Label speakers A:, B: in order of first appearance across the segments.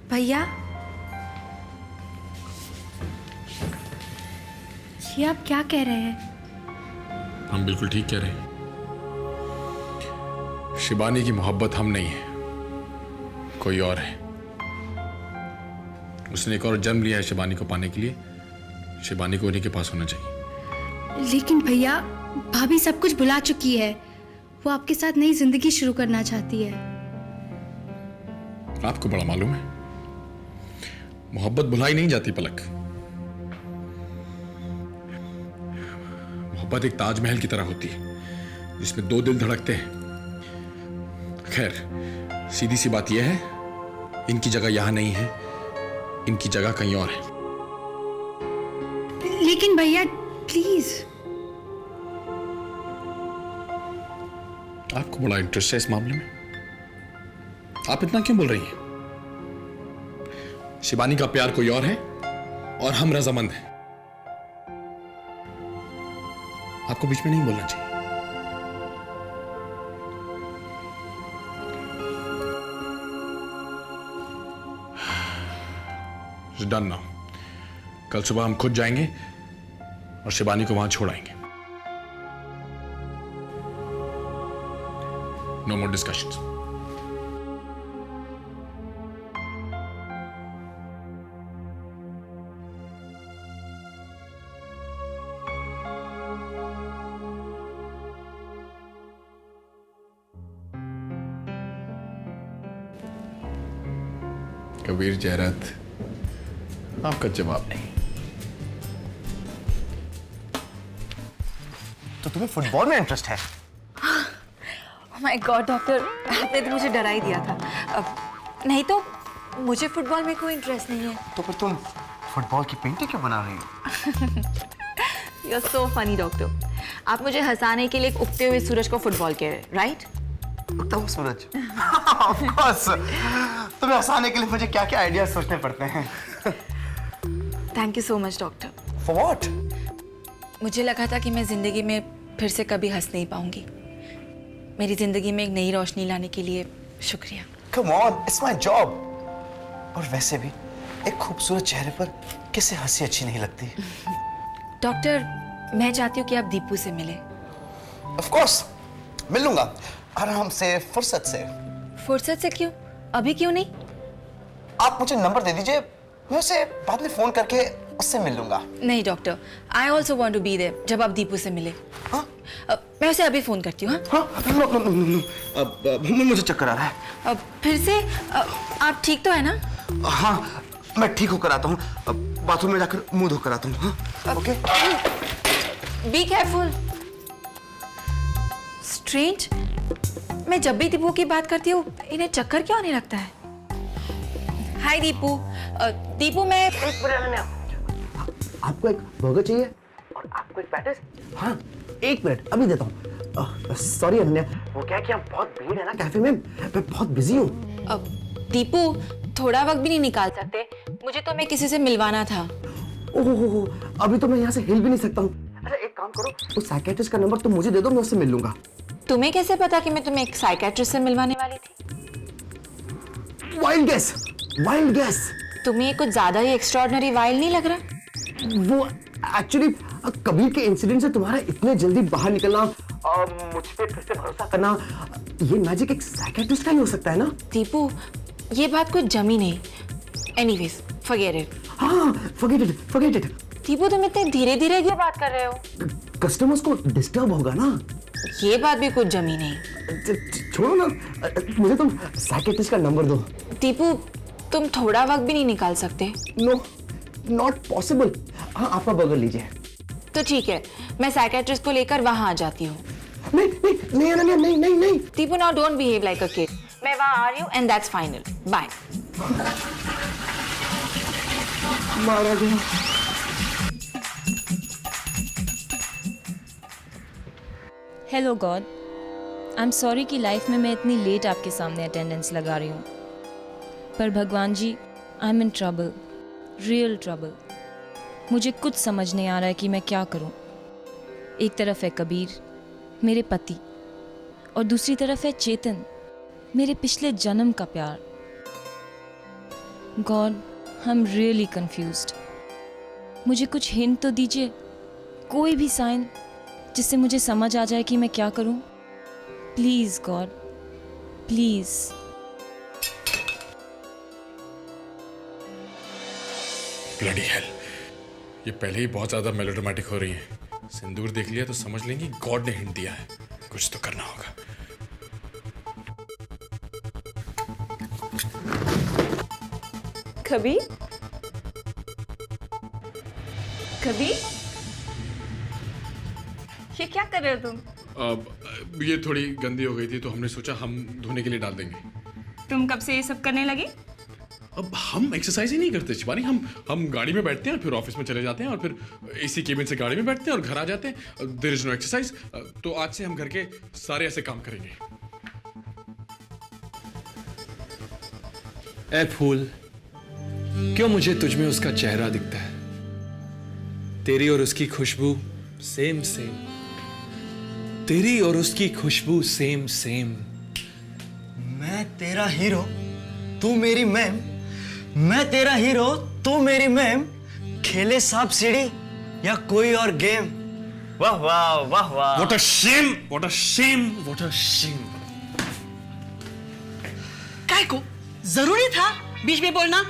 A: भैया, ये आप क्या कह रहे हैं?
B: हम बिल्कुल ठीक कह रहे हैं। शिबानी की मोहब्बत हम नहीं है, कोई और है। उसने एक और जन्म लिया है शिबानी को पाने के लिए। शिबानी को उन्हीं के पास होना चाहिए।
A: लेकिन भैया, भाभी सब कुछ भुला चुकी है। वो आपके साथ नई जिंदगी शुरू करना चाहती है।
B: आपको बड़ा मालूम है, मोहब्बत भुलाई नहीं जाती पलक। मोहब्बत एक ताजमहल की तरह होती है जिसमें दो दिल धड़कते हैं। खैर, सीधी सी बात यह है, इनकी जगह यहां नहीं है, इनकी जगह कहीं और है।
A: लेकिन भैया प्लीज।
B: आपको बड़ा इंटरेस्ट है इस मामले में, आप इतना क्यों बोल रही हैं? शिबानी का प्यार कोई और है और हम रजामंद हैं। आपको बीच में नहीं बोलना चाहिए। Done now. कल सुबह हम खुद जाएंगे और शिबानी को वहां छोड़ आएंगे। नो मोर डिस्कशंस। कबीर जहरत, आपका जवाब नहीं।
C: तो तुम्हें फुटबॉल में इंटरेस्ट है?
D: ओह माय गॉड डॉक्टर, आपने तो मुझे डरा ही दिया था। नहीं तो मुझे फुटबॉल में कोई इंटरेस्ट नहीं है।
C: तो फिर तुम फुटबॉल की पेंटिंग क्यों बना रही हो?
D: You are so funny doctor. आप मुझे हंसाने के लिए एक उगते हुए सूरज को फुटबॉल कह रहे हैं, राइट?
C: उगता हुआ सूरज? Of course. तुम्हें हंसाने के लिए मुझे क्या-क्या आइडियाज सोचने पड़ते हैं।
D: Thank you so much doctor.
C: For what?
D: मुझे लगा था कि मैं जिंदगी में फिर से कभी हंस नहीं पाऊंगी। मेरी जिंदगी में एक नई रोशनी लाने के लिए शुक्रिया।
C: Come on, it's my job. और वैसे भी एक खूबसूरत चेहरे पर किसे हंसी अच्छी नहीं लगती।
D: डॉक्टर, मैं चाहती हूँ कि आप दीपू से मिले।
C: ऑफ कोर्स, मिल लूंगा, आराम से, फुर्सत से।
D: फुर्सत से क्यों? अभी क्यों नहीं?
C: आप मुझे नंबर दे दीजिए, मैं उसे बाद में फोन करके उससे मिल लूंगा।
D: नहीं doctor, I also want to be there जब आप दीपू से मिले।
C: हाँ?
D: मैं उसे अभी फोन करती हूँ। हाँ?
C: हाँ? नो, अब मुझे चक्कर आ रहा है।
D: फिर से आप ठीक तो है ना?
C: हाँ, मैं ठीक होकर आता हूँ। बाथरूम में जाकर मुंह धोकर आता हूँ। हाँ? ओके?
D: Be careful. स्ट्रेंज, मैं जब भी दीपू की बात करती हूँ इन्हें चक्कर क्यों आने लगता है? हाय दीपू। दीपू, मैं
E: आपको एक बर्गर चाहिए और आपको एक पैटिस? हाँ, एक मिनट, अभी देता हूँ। सॉरी अनन्या, वो क्या है कि यहाँ बहुत भीड़ है ना कैफे में, मैं बहुत बिजी हूँ।
D: दीपू, थोड़ा वक्त भी नहीं निकाल सकते? मुझे तो मैं किसी से मिलवाना था।
E: ओह, अभी तो मैं यहाँ से हिल भी नहीं सकता हूँ। अच्छा एक काम करो, उस साइकियाट्रिस्ट का नंबर तुम मुझे दे दो, मैं उससे मिल लूंगा।
D: तुम्हें कैसे पता कि मैं तुम्हें एक साइकियाट्रिस्ट से मिलवाने वाली थी?
E: Wild guess, wild guess.
D: तुम्हें ये कुछ ज्यादा ही एक्स्ट्राऑर्डिनरी वाइल्ड नहीं लग रहा?
E: वो एक्चुअली कबीर के इंसिडेंट से तुम्हारा इतने जल्दी बाहर निकलना और मुझ पे फिर से भरोसा करना, ये मैजिक एक साइकियाट्रिस्ट का ही हो सकता है ना?
D: दीपू, ये बात कुछ जमी नहीं। Anyways, forget it.
E: हाँ, फॉरगेट इट।
D: दीपू, तुम इतने धीरे धीरे क्यों बात कर रहे हो?
E: कस्टमर्स को डिस्टर्ब होगा ना।
D: ये बात भी कुछ जमी नहीं।
E: छोड़ो ना, मुझे तुम साइकियाट्रिस्ट का नंबर दो।
D: दीपू, तुम थोड़ा वक्त भी नहीं निकाल सकते?
E: No, not possible. हाँ, आपका बर्गर लीजिए।
D: तो ठीक है, मैं साइकियाट्रिस्ट को लेकर वहां आ जाती हूँ।
E: नहीं।
D: Deepu, now don't behave like a kid. मैं वहां आ रही हूँ एंड दैट्स फाइनल। बाय।
E: मारा गया।
F: Hello God, I am sorry कि लाइफ में मैं इतनी लेट आपके सामने अटेंडेंस लगा रही हूँ, पर भगवान जी, I am in trouble, real trouble. मुझे कुछ समझ नहीं आ रहा है कि मैं क्या करूँ। एक तरफ है कबीर, मेरे पति, और दूसरी तरफ है चेतन, मेरे पिछले जन्म का प्यार। God I am really confused. मुझे कुछ हिंट तो दीजिए, कोई भी साइन जिससे मुझे समझ आ जाए कि मैं क्या करूं। Please God, please.
B: Bloody hell, ये पहले ही बहुत ज्यादा मेलोड्रामेटिक हो रही है। सिंदूर देख लिया तो समझ लेंगे गॉड ने हिंट दिया है। कुछ तो करना होगा।
F: कभी कभी ये क्या कर रहे हो तुम?
B: अब ये थोड़ी गंदी हो गई थी तो हमने सोचा हम धोने के लिए डाल देंगे।
F: तुम कब से ये सब करने लगे?
B: अब हम एक्सरसाइज ही नहीं करते शिवानी। हम गाड़ी में बैठते हैं, फिर ऑफिस में चले जाते हैं और फिर एसी केबिन से गाड़ी में बैठते हैं और घर आ जाते हैं। There is no exercise. तो आज से हम घर के सारे ऐसे काम करेंगे।
G: ए फूल, क्यों मुझे तुझ में उसका चेहरा दिखता है? तेरी और उसकी खुशबू सेम सेम, तेरी और उसकी खुशबू सेम सेम।
C: मैं तेरा हीरो, तू मेरी मैम। मैं तेरा हीरो, तू मेरी मैम। खेले सांप सीढ़ी या कोई और गेम। वाह वाह वाह वाह।
B: What a shame! What a shame! What a shame!
H: काय को जरूरी था बीच में बोलना?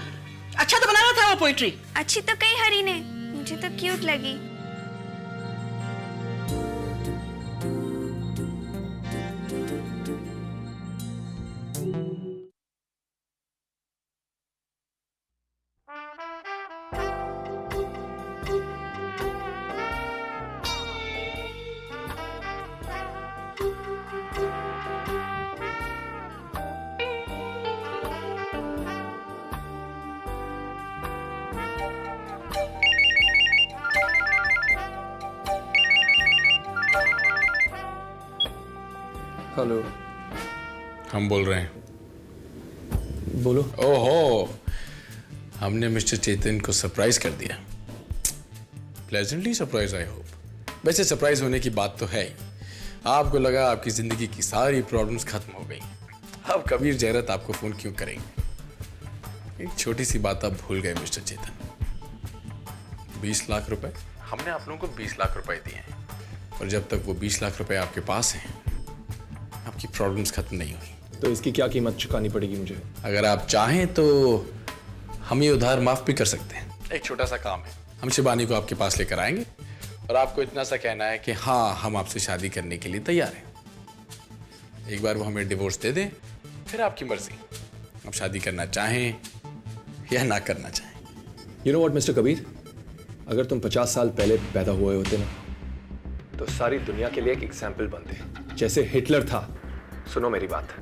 H: अच्छा तो बनाना था वो पोइट्री।
A: अच्छी तो कही हरी ने, मुझे तो क्यूट लगी।
G: हेलो,
B: हम बोल रहे हैं।
G: बोलो।
B: ओहो, हमने मिस्टर चेतन को सरप्राइज कर दिया। Pleasantly surprise I hope. वैसे सरप्राइज होने की बात तो है ही। आपको लगा आपकी जिंदगी की सारी प्रॉब्लम्स खत्म हो गई। अब कबीर जहरत आपको फोन क्यों करेंगे? एक छोटी सी बात आप भूल गए मिस्टर चेतन। 20 लाख रुपए हमने आप लोगों को 20 लाख रुपए दिए हैं, और जब तक वो 20 लाख रुपए आपके पास हैं आपकी प्रॉब्लम्स खत्म नहीं हुई।
G: तो इसकी क्या कीमत चुकानी पड़ेगी मुझे?
B: अगर आप चाहें तो हम ये उधार माफ भी कर सकते हैं। एक छोटा सा काम है, हम शिवानी को आपके पास लेकर आएंगे और आपको इतना सा कहना है कि हाँ, हम आपसे शादी करने के लिए तैयार हैं। एक बार वो हमें डिवोर्स दे दें, फिर आपकी मर्जी, आप शादी करना चाहें या ना करना चाहें।
G: You know what mister Kabir, अगर तुम 50 साल पहले पैदा हुए होते ना तो सारी दुनिया के लिए एक एग्जाम्पल बनते, जैसे हिटलर था। सुनो मेरी बात,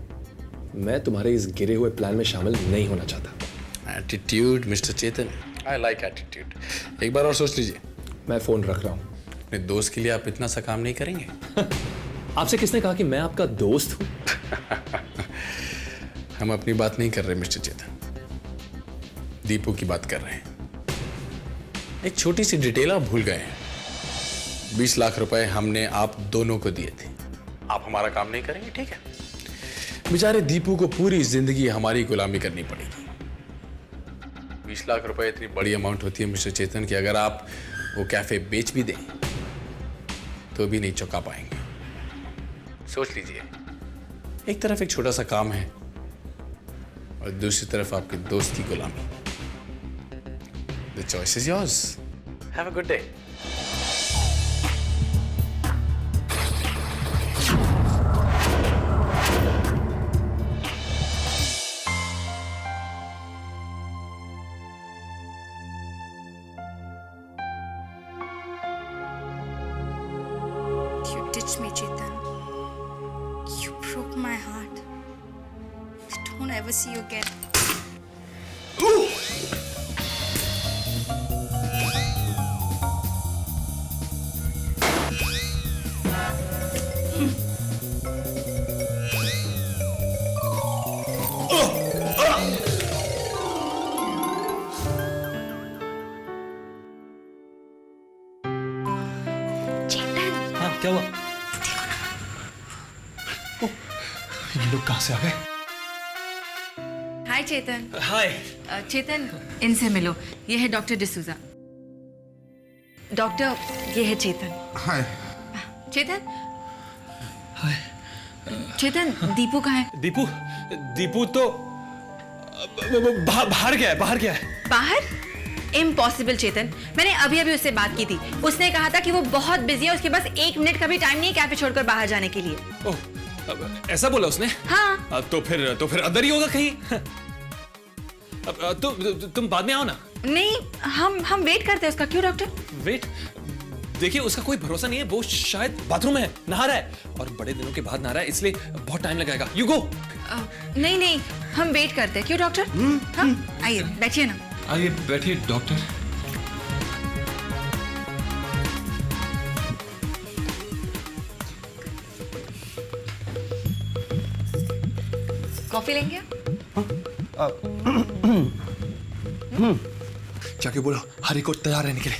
G: मैं तुम्हारे इस गिरे हुए प्लान में शामिल नहीं होना चाहता।
B: Attitude mister Chetan, I like attitude. एक बार और सोच लीजिए।
G: मैं फोन रख रहा हूं।
B: अपने दोस्त के लिए आप इतना सा काम नहीं करेंगे?
G: आपसे किसने कहा कि मैं आपका दोस्त हूं?
B: हम अपनी बात नहीं कर रहे मिस्टर चेतन, दीपू की बात कर रहे हैं। एक छोटी सी डिटेल आप भूल गए हैं। 20 लाख रुपए हमने आप दोनों को दिए थे। आप हमारा काम नहीं करेंगे, ठीक है? बेचारे दीपू को पूरी जिंदगी हमारी गुलामी करनी पड़ेगी। 20 लाख रुपए इतनी बड़ी अमाउंट होती है मिस्टर चेतन कि अगर आप वो कैफे बेच भी दें तो भी नहीं चुका पाएंगे। सोच लीजिए, एक तरफ एक छोटा सा काम है और दूसरी तरफ आपके दोस्त की गुलामी। The choice is yours. Have a good day.
A: You ditched me, Chetan. You broke my heart. I don't ever see you again. चेतन,
G: हाँ, क्या हुआ? ये लोग कहां से आ गए?
A: हाय
D: हाय चेतन।
C: हाय।
D: चेतन, इनसे मिलो। ये है डॉक्टर डिसूजा। डॉक्टर, ये है चेतन।
E: हाय।
D: चेतन। चेतन, दीपू कहाँ है?
G: दीपू तो बाहर गया है।
D: बाहर? इम्पॉसिबल चेतन, मैंने अभी अभी उससे बात की थी। उसने कहा था कि वो बहुत बिजी है, उसके पास 1 मिनट का भी टाइम नहीं है कैफे छोड़कर बाहर जाने के लिए।
G: ओह, ऐसा बोला उसने?
D: हाँ।
G: तो फिर अंदर ही होगा कहीं। तुम बाद में आओ ना।
D: नहीं, हम वेट करते हैं उसका। क्यों डॉक्टर?
G: वेट? देखिए, उसका कोई भरोसा नहीं है। वो शायद बाथरूम में है, नहा रहा है, और बड़े दिनों के बाद नहा रहा है, इसलिए बहुत टाइम लगेगा। You go.
D: नहीं, हम वेट करते हैं। क्यों डॉक्टर? हाँ, आइए बैठिए ना।
G: आइए बैठिए डॉक्टर।
D: कॉफी लेंगे?
G: जाके बोलो हरी को तैयार रहने के लिए।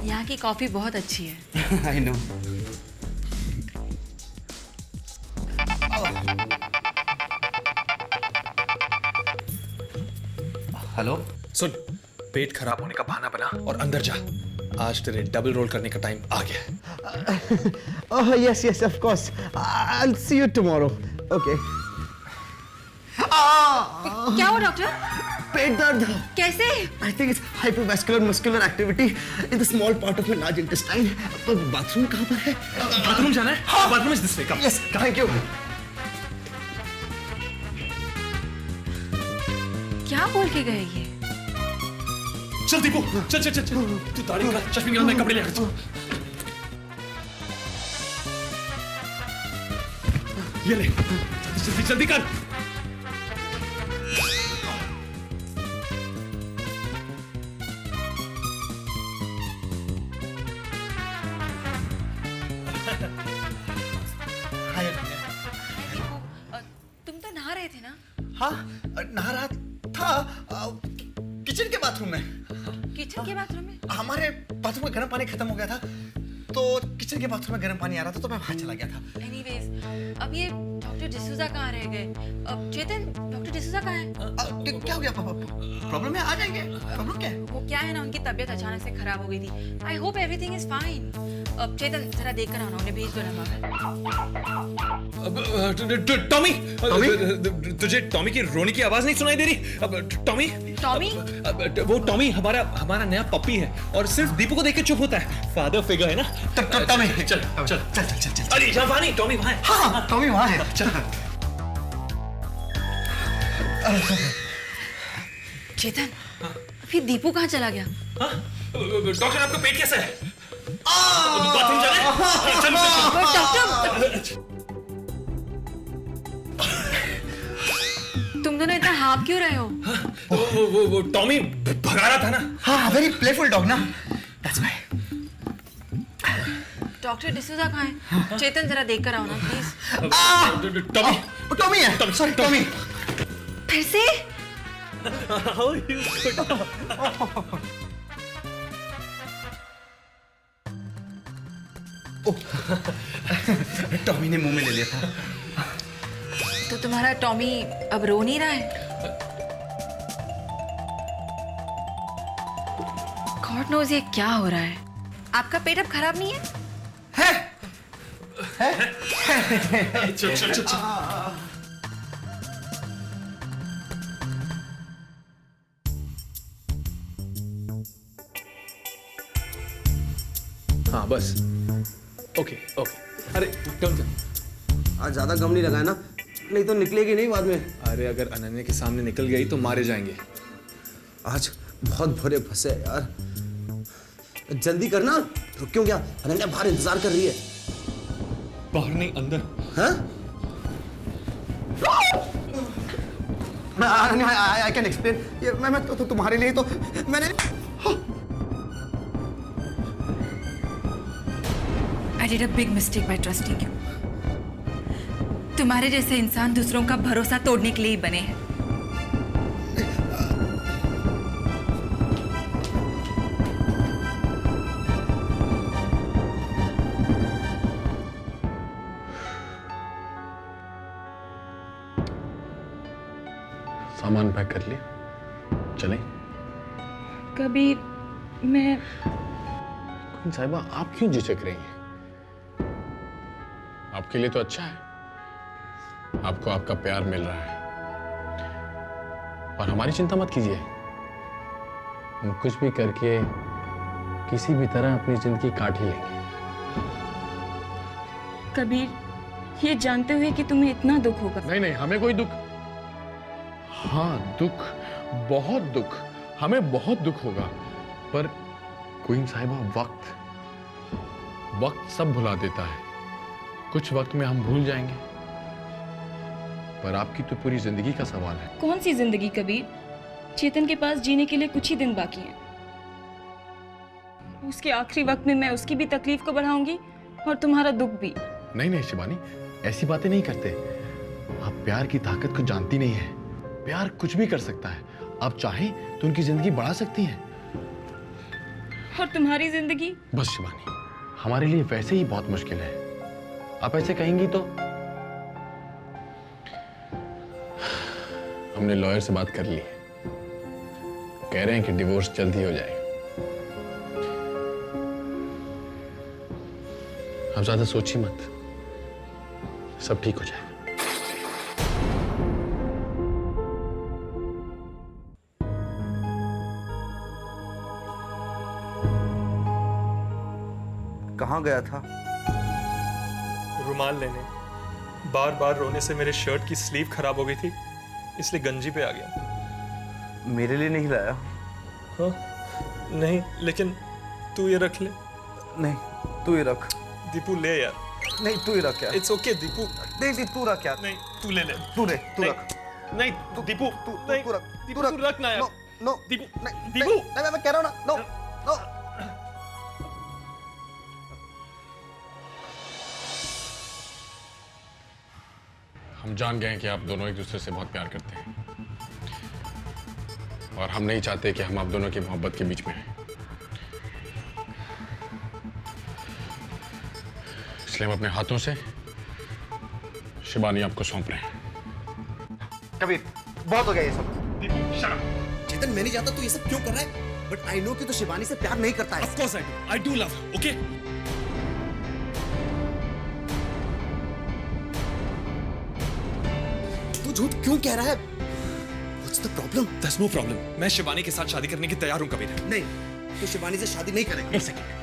D: यहाँ की कॉफी बहुत अच्छी है।
E: I know. हेलो।
G: सुन, पेट खराब होने का बहाना बना और अंदर जा। आज तेरे डबल रोल करने का टाइम आ गया है।
E: Oh yes, of course. I'll see you tomorrow. Okay.
D: क्या हुआ डॉक्टर?
E: पेट दर्द।
D: कैसे?
E: I think it's hypervascular muscular activity in the small part of my large intestine. तो बाथरूम कहाँ पर है?
G: बाथरूम जाना है? हाँ, bathroom is this way.
E: Yes, thank you.
D: क्या बोल के गए ये?
G: चल दीपू, चल। तू दाढ़ी का चश्मे निकाल, मैं कपड़े लेकर तू। ये ले, जल्दी कर।
D: तुम तो नहा रहे थे ना?
C: हाँ, नहा रहा था किचन के बाथरूम में।
D: किचन के बाथरूम में?
C: हमारे बाथरूम में गर्म पानी खत्म हो गया था, तो किचन के बाथरूम में गर्म पानी आ रहा था, तो मैं बाहर चला गया था।
D: एनीवेज, अब ये डॉक्टर डिसूजा कहाँ रह गए? अब चेतन, डॉक्टर डिसूजा कहाँ है?
C: क्या हो गया? प्रॉब्लम है? आ जाएंगे। प्रॉब्लम क्या है?
D: वो क्या है ना, उनकी तबीयत अचानक से खराब हो गई थी। I hope everything is fine. अब चेतन, जरा देख कर आना, उन्हें भेज दो ना बाहर।
G: टॉमी, तुझे टॉमी की रोने की आवाज नहीं सुनाई दे रही? टॉमी?
D: टॉमी?
G: वो टॉमी हमारा नया पप्पी है, और सिर्फ दीपू को देख के चुप होता है। फादर फिगर है ना।
C: टॉमी,
G: चल। अरे यहाँ नहीं, टॉमी वहाँ है।
C: हाँ, टॉमी वहाँ है। चल।
D: चेतन, फिर दीपू कहाँ चला गया?
G: डॉक्टर, आपका पेट कैसा है? बाथरूम जाना है? चल।
D: डॉक्टर, तुम दोनों इतना हाँफ क्यों रहे हो?
G: वो टॉमी भगा रहा था ना।
C: हाँ, वेरी प्लेफुल डॉग ना। That's why.
D: डॉक्टर डिसूजा कहाँ है? चेतन, जरा देख कर आओ ना प्लीज।
G: टॉमी,
C: टॉमी है। Sorry, Tommy.
D: फिर से?
C: टॉमी ने मुंह में ले लिया था।
D: तो तुम्हारा टॉमी अब रो नहीं रहा है? गॉड नोज ये क्या हो रहा है। आपका पेट अब खराब नहीं है?
G: चल। हाँ बस। ओके। अरे टर्न।
E: आज ज्यादा गम नहीं लगाया ना, नहीं तो निकलेगी नहीं बाद में।
G: अरे अगर अनन्या के सामने निकल गई तो मारे जाएंगे।
E: आज बहुत भरे फंसे यार। जल्दी करना। रुक क्यों गया? अनन्या बाहर इंतजार कर रही है।
G: बाहर नहीं, अंदर।
E: हाँ? I can explain. ये मैं तो तुम्हारे लिए तो मैंने
D: I did a big mistake by trusting you. तुम्हारे जैसे इंसान दूसरों का भरोसा तोड़ने के लिए ही बने हैं।
B: सामान पैक कर लिया, चलें?
F: कबीर, मैं
B: क्वीन साहिबा, आप क्यों झिझक रही हैं? आपके लिए तो अच्छा है, आपको आपका प्यार मिल रहा है, और हमारी चिंता मत कीजिए। हम कुछ भी करके किसी भी तरह अपनी जिंदगी काट ही लेंगे।
F: कबीर, ये जानते हुए कि तुम्हें इतना दुख होगा।
B: नहीं नहीं, हमें कोई दुख, हाँ दुख, बहुत दुख, हमें बहुत दुख होगा, पर क्वीन साहिबा वक्त सब भुला देता है। कुछ वक्त में हम भूल जाएंगे, पर आपकी तो पूरी जिंदगी का सवाल है।
F: कौन सी जिंदगी कबीर? चेतन के पास जीने के लिए कुछ ही दिन बाकी हैं। उसके आखिरी वक्त में मैं उसकी भी तकलीफ को बढ़ाऊंगी और तुम्हारा दुख भी।
B: नहीं नहीं शिवानी, ऐसी बातें नहीं करते। आप प्यार की ताकत को जानती नहीं है। प्यार कुछ भी कर सकता है। आप चाहें तो उनकी जिंदगी बढ़ा सकती हैं।
F: और तुम्हारी जिंदगी?
B: बस शिवानी, हमारे लिए वैसे ही बहुत मुश्किल है। आप ऐसे कहेंगी तो। हमने लॉयर से बात कर ली है, कह रहे हैं कि डिवोर्स जल्द ही हो जाएगा। आप ज्यादा सोचिए मत, सब ठीक हो जाएगा।
C: कहाँ गया था?
I: रुमाल लेने। बार बार रोने से मेरे शर्ट की स्लीव खराब हो गई थी, इसलिए गंजी पे आ गया।
C: मेरे लिए नहीं लाया?
I: हाँ? नहीं, लेकिन तू ये रख ले।
C: नहीं, तू ही रख।
I: दीपू ले यार।
C: नहीं, तू ही रख यार।
I: It's okay Deepu.
C: नहीं, तू रख यार।
I: नहीं, तू ले ले।
C: तू ले, तू
I: नहीं,
C: रख।
I: नहीं दीपू, नहीं,
C: तू रख।
I: दीपू तू रख ना यार।
C: नो,
I: दीपू,
C: नहीं,
I: दीपू।
C: नहीं, मैं कह रहा हूँ ना, नो, नो।
B: हम जान गए हैं कि आप दोनों एक दूसरे से बहुत प्यार करते हैं, और हम नहीं चाहते कि हम आप दोनों की मोहब्बत के बीच में हैं। इसलिए हम अपने हाथों से शिवानी आपको सौंप रहे हैं।
C: कबीर, बहुत हो गया ये सब।
I: Deepu shut up.
J: चेतन, मैं नहीं जानता तू ये सब क्यों कर रहा है, बट आई नो कि तू शिवानी से प्यार नहीं करता है।
I: Of course I do love her, okay?
J: तू झूठ क्यों कह रहा है? What's the problem?
I: There's no problem. मैं शिवानी के साथ शादी करने की तैयार हूँ कबीर।
J: नहीं, तू शिवानी से शादी नहीं करेगा।
E: एक सेकंड,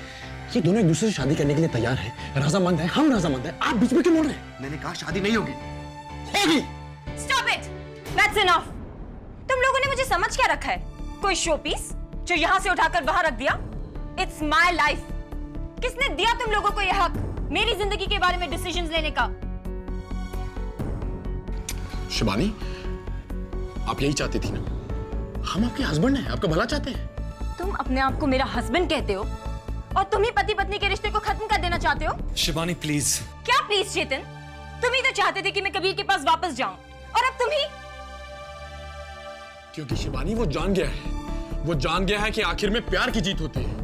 E: ये दोनों एक दूसरे से शादी करने के लिए तैयार हैं, रजामंद हैं, हम रजामंद हैं। आप बीच में क्यों बोल रहे हैं?
J: मैंने कहा शादी नहीं होगी।
E: होगी।
D: Stop it, that's enough. तुम लोगों ने मुझे समझ क्या रखा है? कोई शो पीस जो यहाँ से उठाकर वहां रख दिया? It's my life. किसने दिया तुम लोगों को यह हक मेरी जिंदगी के बारे में डिसीजंस लेने का?
B: शिवानी, आप यही चाहती थी ना? हम आपके हस्बैंड हैं, आपका भला चाहते हैं।
D: तुम अपने आप को मेरा हस्बैंड कहते हो और तुम ही पति पत्नी के रिश्ते को खत्म कर देना चाहते हो?
I: शिवानी प्लीज।
D: क्या प्लीज चेतन? तुम ही तो चाहते थे कि मैं कबीर के पास वापस जाऊं, और अब तुम ही।
B: क्योंकि शिवानी वो जान गया है कि आखिर में प्यार की जीत होती है।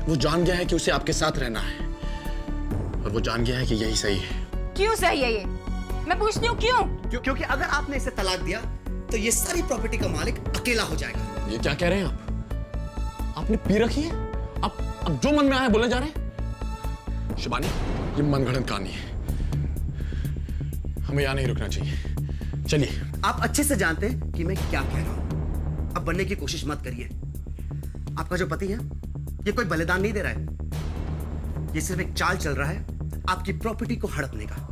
B: वो जान गया है कि उसे आपके साथ रहना है, और वो जान गया है कि यही सही है।
D: क्यों सही है ये? मैं पूछती हूँ क्यों?
J: क्योंकि अगर आपने इसे तलाक दिया तो ये सारी प्रॉपर्टी का मालिक अकेला हो जाएगा।
B: ये क्या कह रहे हैं आप? आपने पी रखी है? अब जो मन में आया बोले जा रहे हैं। शिवानी, ये मनगढ़ंत कहानी है, हमें यहाँ नहीं रुकना चाहिए। चलिए।
J: आप अच्छे से जानते हैं कि मैं क्या कह रहा हूं। अब बनने की कोशिश मत करिए। आपका जो पति है, ये कोई बलिदान नहीं दे रहा है। ये सिर्फ एक चाल चल रहा है आपकी प्रॉपर्टी को हड़पने का।